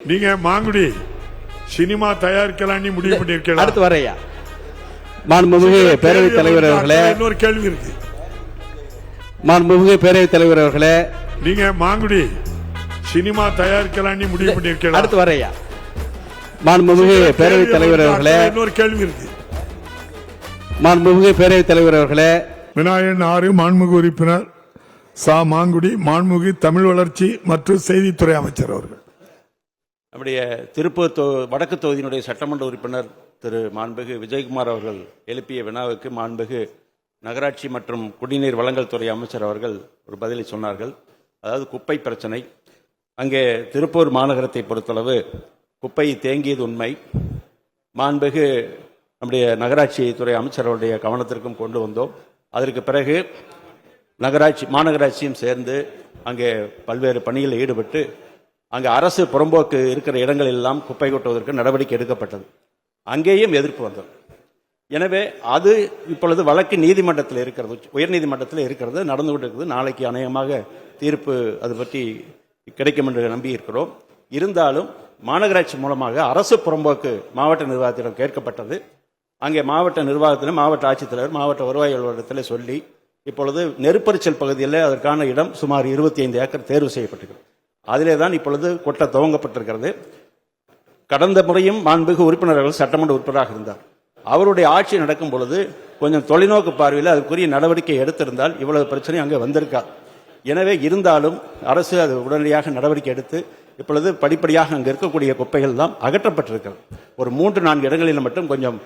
நீங்க மாங்குடி சினிமா தயாரிக்கலாம்னு முடிவு பண்ணிருக்கீங்களா? அடுத்து வரையா மாண்புமிகு பேரவைத் தலைவர் அவர்களே, இன்னொரு கேள்வி இருக்கு. மாண்புமிகு பேரவைத் தலைவர் அவர்களே, நீங்க மாங்குடி சினிமா தயாரிக்கலாம்னு முடிவு பண்ணிருக்கீங்களா? அடுத்து வரையா மாண்புமிகு பேரவைத் தலைவர் அவர்களே, இன்னொரு கேள்வி இருக்கு. மாண்புமிகு பேரவைத் தலைவர் அவர்களே, விநாயகன் 6 மாண்புமிகு உறுப்பினர் சா மாங்குடி மாண்புமிகு தமிழ் வளர்ச்சி மற்றும் செய்தித்துறை அமைச்சர் அவர்கள். நம்முடைய திருப்பூர் வடக்கு தொகுதியினுடைய சட்டமன்ற உறுப்பினர் திரு மாண்புமிகு விஜயகுமார் அவர்கள் எழுப்பிய வினாவுக்கு மாண்புமிகு நகராட்சி மற்றும் குடிநீர் வழங்கல் துறை அமைச்சர் அவர்கள் ஒரு பதிலை சொன்னார்கள். அதாவது குப்பை பிரச்சனை. அங்கே திருப்பூர் மாநகரத்தை பொறுத்தளவு குப்பை தேங்கியது உண்மை. மாண்புமிகு நம்முடைய நகராட்சி துறை அமைச்சர்களுடைய கவனத்திற்கும் கொண்டு வந்தோம். அதற்கு பிறகு மாநகராட்சியும் சேர்ந்து அங்கே பல்வேறு பணிகளில் ஈடுபட்டு அங்கே அரசு புறம்போக்கு இருக்கிற இடங்கள் எல்லாம் குப்பை கொட்டுவதற்கு நடவடிக்கை எடுக்கப்பட்டது. அங்கேயும் எதிர்ப்பு வந்தது. எனவே அது இப்பொழுது வழக்கு நீதிமன்றத்தில் இருக்கிறது, உயர்நீதிமன்றத்தில் இருக்கிறது, நடந்து கொண்டிருக்கிறது. நாளைக்கு அநேகமாக தீர்ப்பு அது பற்றி கிடைக்கும் என்று நம்பி இருக்கிறோம். இருந்தாலும் மாநகராட்சி மூலமாக அரசு புறம்போக்கு மாவட்ட நிர்வாகத்திடம் கேட்கப்பட்டது. அங்கே மாவட்ட நிர்வாகத்திலும் மாவட்ட ஆட்சித்தலைவர் மாவட்ட வருவாய் அலுவலகத்தில் சொல்லி இப்பொழுது நெருப்பரிச்சல் பகுதியில் அதற்கான இடம் சுமார் 25 ஏக்கர் தேர்வு செய்யப்பட்டிருக்கிறது. அதிலே தான் இப்பொழுது கொட்ட துவங்கப்பட்டிருக்கிறது. கடந்த முறையும் மாண்புமிகு உறுப்பினர்கள் சட்டமன்ற உறுப்பினராக இருந்தார். அவருடைய ஆட்சி நடக்கும் பொழுது கொஞ்சம் தொலைநோக்கு பார்வையில் அதுக்குரிய நடவடிக்கை எடுத்திருந்தால் இவ்வளவு பிரச்சனை அங்கே வந்திருக்கா. எனவே இருந்தாலும் அரசு அது உடனடியாக நடவடிக்கை எடுத்து இப்பொழுது படிப்படியாக அங்கே இருக்கக்கூடிய குப்பைகள் தான் அகற்றப்பட்டிருக்கிறது. ஒரு 3-4 இடங்களில் மட்டும் கொஞ்சம்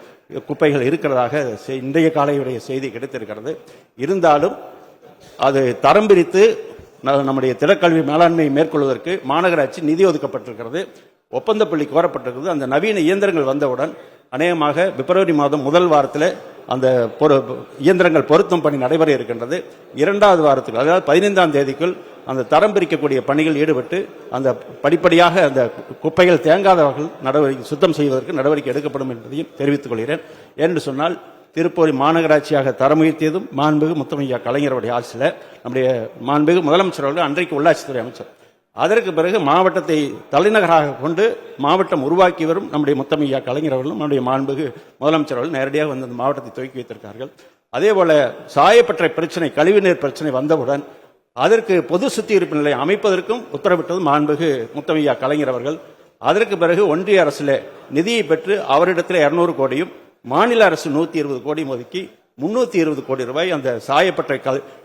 குப்பைகள் இருக்கிறதாக இன்றைய காலையுடைய செய்தி கிடைத்திருக்கிறது. இருந்தாலும் அது தரம் பிரித்து நம்முடைய திடக்கல்வி மேலாண்மை மேற்கொள்வதற்கு மாநகராட்சி நிதி ஒதுக்கப்பட்டிருக்கிறது. ஒப்பந்த புள்ளி கோரப்பட்டிருக்கிறது. அந்த நவீன இயந்திரங்கள் வந்தவுடன் அநேகமாக பிப்ரவரி மாதம் முதல் வாரத்தில் அந்த இயந்திரங்கள் பொருத்தும் பணி நடைபெற இருக்கின்றது. 2வது வாரத்துக்கு, அதாவது 15ஆம் தேதிக்குள் அந்த தரம் பிரிக்கக்கூடிய பணிகள் ஈடுபட்டு அந்த படிப்படியாக அந்த குப்பைகள் தேங்காதவர்கள் நடவடிக்கை சுத்தம் செய்வதற்கு நடவடிக்கை எடுக்கப்படும் என்பதையும் தெரிவித்துக் கொள்கிறேன். என்று சொன்னால் திருப்பூர் மாநகராட்சியாக தரம் உயர்த்தியதும் மாண்புமிகு முத்தமிழ் கலைஞருடைய ஆட்சியில் நம்முடைய மாண்புமிகு முதலமைச்சர் அவர்கள் அன்றைக்கு உள்ளாட்சித்துறை அமைச்சர். அதற்கு பிறகு மாவட்டத்தை தலைநகராக கொண்டு மாவட்டம் உருவாக்கி வரும் நம்முடைய முத்தமிழ் கலைஞர் அவர்களும் நம்முடைய மாண்புமிகு முதலமைச்சர் அவர்கள் நேரடியாக வந்து அந்த மாவட்டத்தை துவக்கி வைத்திருக்கார்கள். அதேபோல சாயப்பட்டறை பிரச்சனை, கழிவுநீர் பிரச்சனை வந்தவுடன் அதற்கு பொது சுத்திகரிப்பு நிலையம் அமைப்பதற்கும் உத்தரவிட்டது மாண்புமிகு முத்தமிழ் கலைஞர் அவர்கள். அதற்கு பிறகு ஒன்றிய அரசில் நிதியை பெற்று அவரிடத்தில் 200 கோடியும் மாநில அரசு 120 கோடி ஒதுக்கி 320 கோடி ரூபாய் அந்த சாயப்பட்டறை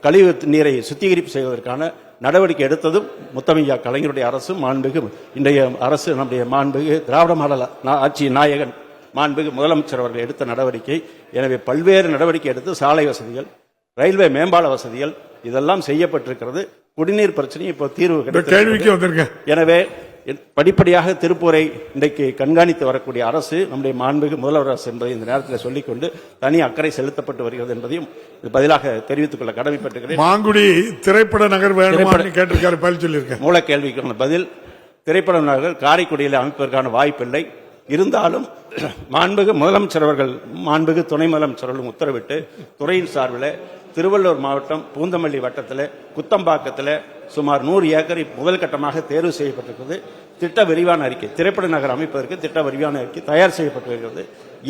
கழிவு நீரை சுத்திகரிப்பு செய்வதற்கான நடவடிக்கை எடுத்ததும் முத்தமிழ் கலைஞருடைய அரசு, மாண்புமிகு இன்றைய அரசு நம்முடைய மாண்புமிகு திராவிட மாடல் ஆட்சி நாயகன் மாண்புமிகு முதலமைச்சர் அவர்கள் எடுத்த நடவடிக்கை. எனவே பல்வேறு நடவடிக்கை எடுத்து சாலை வசதிகள், ரயில்வே மேம்பால வசதிகள் இதெல்லாம் செய்யப்பட்டிருக்கிறது. குடிநீர் பிரச்சனை இப்போ தீர்வு கிடைக்கிறது. எனவே படிப்படியாக திருப்பூரை இன்றைக்கு கண்காணித்து வரக்கூடிய அரசு நம்முடைய மாண்புமிகு முதல்வர் அரசு என்பதை இந்த நேரத்தில் சொல்லிக்கொண்டு தனி அக்கறை செலுத்தப்பட்டு வருகிறது என்பதையும் பதிலாக தெரிவித்துக் கொள்ள கடமைப்பட்டிருக்கிறேன். மாங்குடி திரைப்பட நகர் கேட்டிருக்காரு, பதில் சொல்லியிருக்கேன். மூல கேள்விக்கான பதில், திரைப்பட நகர் காரைக்குடியில் அமைப்பதற்கான வாய்ப்பில்லை. இருந்தாலும் மாண்புமிகு முதலமைச்சர் அவர்கள் மாண்புமிகு துணை முதலமைச்சர் அவர்களும் உத்தரவிட்டு துறையின் சார்பில் திருவள்ளூர் மாவட்டம் பூந்தமல்லி வட்டத்தில் குத்தம்பாக்கத்தில் சுமார் 100 ஏக்கர் முதல் கட்டமாக தேர்வு செய்யப்பட்டிருக்கிறது. திட்ட விரிவான அறிக்கை, திரைப்பட நகர் அமைப்பதற்கு திட்ட விரிவான அறிக்கை தயார் செய்யப்பட்டு வருகிறது.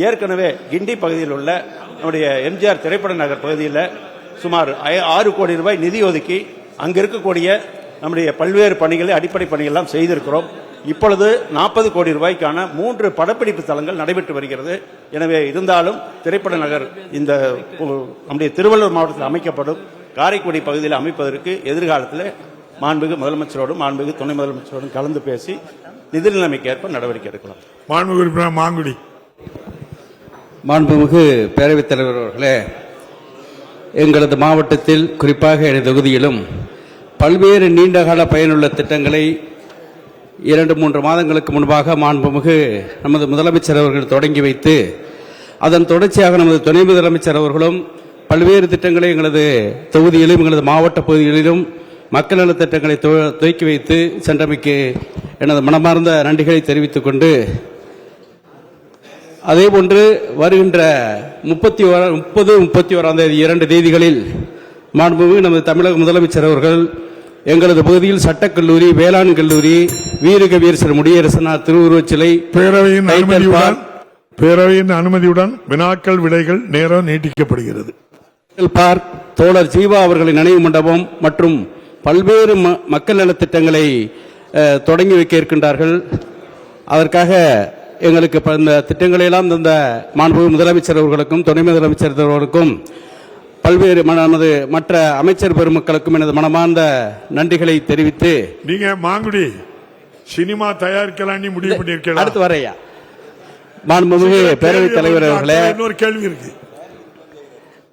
ஏற்கனவே கிண்டி பகுதியில் உள்ள நம்முடைய எம்ஜிஆர் திரைப்பட நகர் பகுதியில் சுமார் 6 கோடி ரூபாய் நிதி ஒதுக்கி அங்கு இருக்கக்கூடிய நம்முடைய பல்வேறு பணிகளை, அடிப்படை பணிகள்லாம் செய்திருக்கிறோம். இப்பொழுது 40 கோடி ரூபாய்க்கான 3 படப்பிடிப்பு தளங்கள் நடைபெற்று வருகிறது. எனவே இருந்தாலும் திரைப்பட நகர் இந்த நம்முடைய திருவள்ளூர் மாவட்டத்தில் அமைக்கப்படும் காரைக்குடி பகுதியில் அமைப்பதற்கு எதிர்காலத்தில் மாண்புமிகு முதலமைச்சரோடும் மாண்புமிகு துணை முதலமைச்சரோடும் கலந்து பேசி நிதி நிலைமைக்கு ஏற்ப நடவடிக்கை எடுக்கலாம். மாங்குடி மாண்புமிகு பேரவைத் தலைவர் அவர்களே, எங்களது மாவட்டத்தில் குறிப்பாக எனது தொகுதியிலும் பல்வேறு நீண்டகால பயனுள்ள திட்டங்களை 2-3 மாதங்களுக்கு முன்பாக மாண்புமிகு நமது முதலமைச்சர் அவர்கள் தொடங்கி வைத்து அதன் தொடர்ச்சியாக நமது துணை முதலமைச்சர் அவர்களும் பல்வேறு திட்டங்களை எங்களது தொகுதியிலும் எங்களது மாவட்ட பகுதிகளிலும் மக்கள் நல திட்டங்களை துவக்கி வைத்து சென்றமைக்கு எனது மனமார்ந்த நன்றிகளை தெரிவித்துக் கொண்டு, அதேபோன்று வருகின்ற 30-31 2 தேதிகளில் மாண்புமிகு நமது தமிழக முதலமைச்சர் அவர்கள் எங்களது பகுதியில் சட்டக்கல்லூரி, வேளாண் கல்லூரி, வீரகவீரசர் முடியரசனார் திருவுருவச் சிலை, பேரவையின் அனுமதியுடன் வினாக்கள் விடைகள் நேரம் நீட்டிக்கப்படுகிறது. பார்க், தோழர் ஜீவா அவர்களின் நினைவு மண்டபம் மற்றும் பல்வேறு மக்கள் நலத்திட்டங்களை தொடங்கி வைக்க இருக்கின்றார்கள். அதற்காக எங்களுக்கு இந்த திட்டங்களை எல்லாம் தந்த மாண்புமிகு முதலமைச்சர் அவர்களுக்கும் துணை முதலமைச்சர் அவர்களுக்கும் பல்வேறு நமது மற்ற அமைச்சர் பெருமக்களுக்கும் எனது மனமார்ந்த நன்றிகளை தெரிவித்து, நீங்க மாங்குடி சினிமா தயாரிக்கலாம் முடிவு பண்ணிருக்கலாம். அடுத்து வரையா மாண்புமிகு பேரவைத் தலைவர் அவர்களே, இன்னொரு கேள்வி இருக்கு.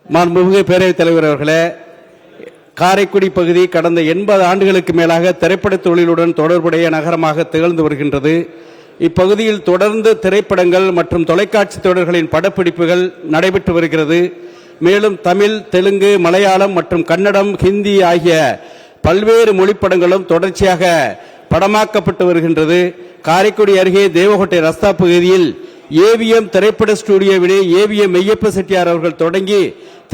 மாண்புமிகு பேரவைத் தலைவர் அவர்களே, காரைக்குடி பகுதி கடந்த 80 ஆண்டுகளுக்கு மேலாக திரைப்பட தொழிலுடன் தொடர்புடைய நகரமாக திகழ்ந்து வருகின்றது. இப்பகுதியில் தொடர்ந்து திரைப்படங்கள் மற்றும் தொலைக்காட்சி தொடர்களின் படப்பிடிப்புகள் நடைபெற்று வருகிறது. மேலும் தமிழ், தெலுங்கு, மலையாளம் மற்றும் கன்னடம், ஹிந்தி ஆகிய பல்வேறு மொழிப்படங்களும் தொடர்ச்சியாக படமாக்கப்பட்டு வருகின்றது. காரைக்குடி அருகே தேவகோட்டை ரஸ்தா பகுதியில் ஏவிஎம் திரைப்பட ஸ்டுடியோவிலே ஏவிஎம் மெய்யப்ப செட்டியார் அவர்கள் தொடங்கி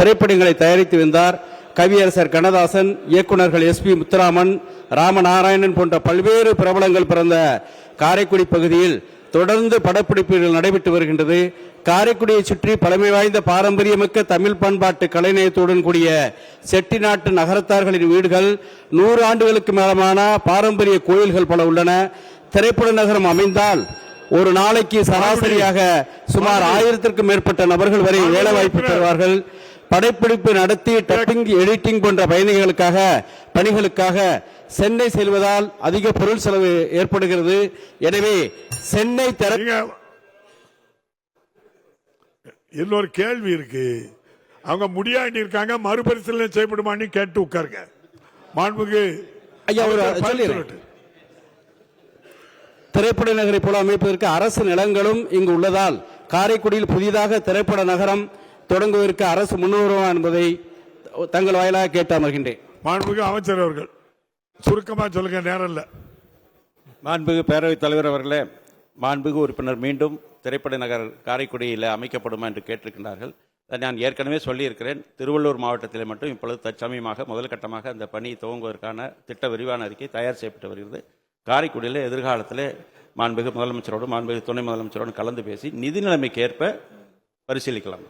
திரைப்படங்களை தயாரித்து வந்தார். கவியரசர் கண்ணதாசன், இயக்குநர்கள் எஸ்பி முத்துராமன், ராமநாராயணன் போன்ற பல்வேறு பிரபலங்கள் பிறந்த காரைக்குடி பகுதியில் தொடர்ந்து படப்பிடிப்புகள் நடைபெற்று வருகின்றது. காரைக்குடியை சுற்றி பழமை வாய்ந்த பாரம்பரியமிக்க தமிழ் பண்பாட்டு கலைநயத்துடன் கூடிய செட்டிநாட்டு நகரத்தார்களின் வீடுகள், 100 ஆண்டுகளுக்கு மேலமான பாரம்பரிய கோயில்கள் பல உள்ளன. திரைப்பட நகரம் அமைந்தால் ஒரு நாளைக்கு சராசரியாக சுமார் 1000க்கும் மேற்பட்ட நபர்கள் வரை வேலை வாய்ப்பு பெறுவார்கள். படப்பிடிப்பு நடத்தி டப்பிங், எடிட்டிங் போன்ற பணிகளுக்காக சென்னை செல்வதால் அதிக பொருள் செலவு ஏற்படுகிறது. எனவே சென்னை இன்னொரு கேள்வி இருக்கு. அவங்க முடியாண்டி இருக்காங்க, மறுபரிசீலனை செய்யப்படுமான்னு கேட்டு உட்காருங்க. மாண்புமிகு ஐயா திரைப்பட நகரை போல அமைப்பதற்கு அரசு நிலங்களும் இங்கு உள்ளதால் காரைக்குடியில் புதிதாக திரைப்பட நகரம் தொடங்குவதற்கு அரசு முன்வருமா என்பதை தங்கள் வாயிலாக கேட்டு அமர்கின்றேன். மாண்புமிகு அமைச்சர் அவர்கள் சுருக்கமா சொல்லுங்க, நேரம் இல்ல. மாண்புமிகு பேரவைத் தலைவர் அவர்களே, மாண்புமிகு உறுப்பினர் மீண்டும் திரைப்பட நகர் காரைக்குடியில் அமைக்கப்படுமா என்று கேட்டிருக்கின்றார்கள். நான் ஏற்கனவே சொல்லியிருக்கிறேன். திருவள்ளூர் மாவட்டத்தில் மட்டும் இப்பொழுது தற்சமயமாக முதல் கட்டமாக அந்த பணி துவங்குவதற்கான திட்ட விரிவான அறிக்கை தயார் செய்யப்பட்டு வருகிறது. காரைக்குடியில் எதிர்காலத்தில் மாண்புமிகு முதலமைச்சரோடு மாண்புமிகு துணை முதலமைச்சரோடு கலந்து பேசி நிதி நிலைமைக்கு ஏற்ப பரிசீலிக்கலாம்.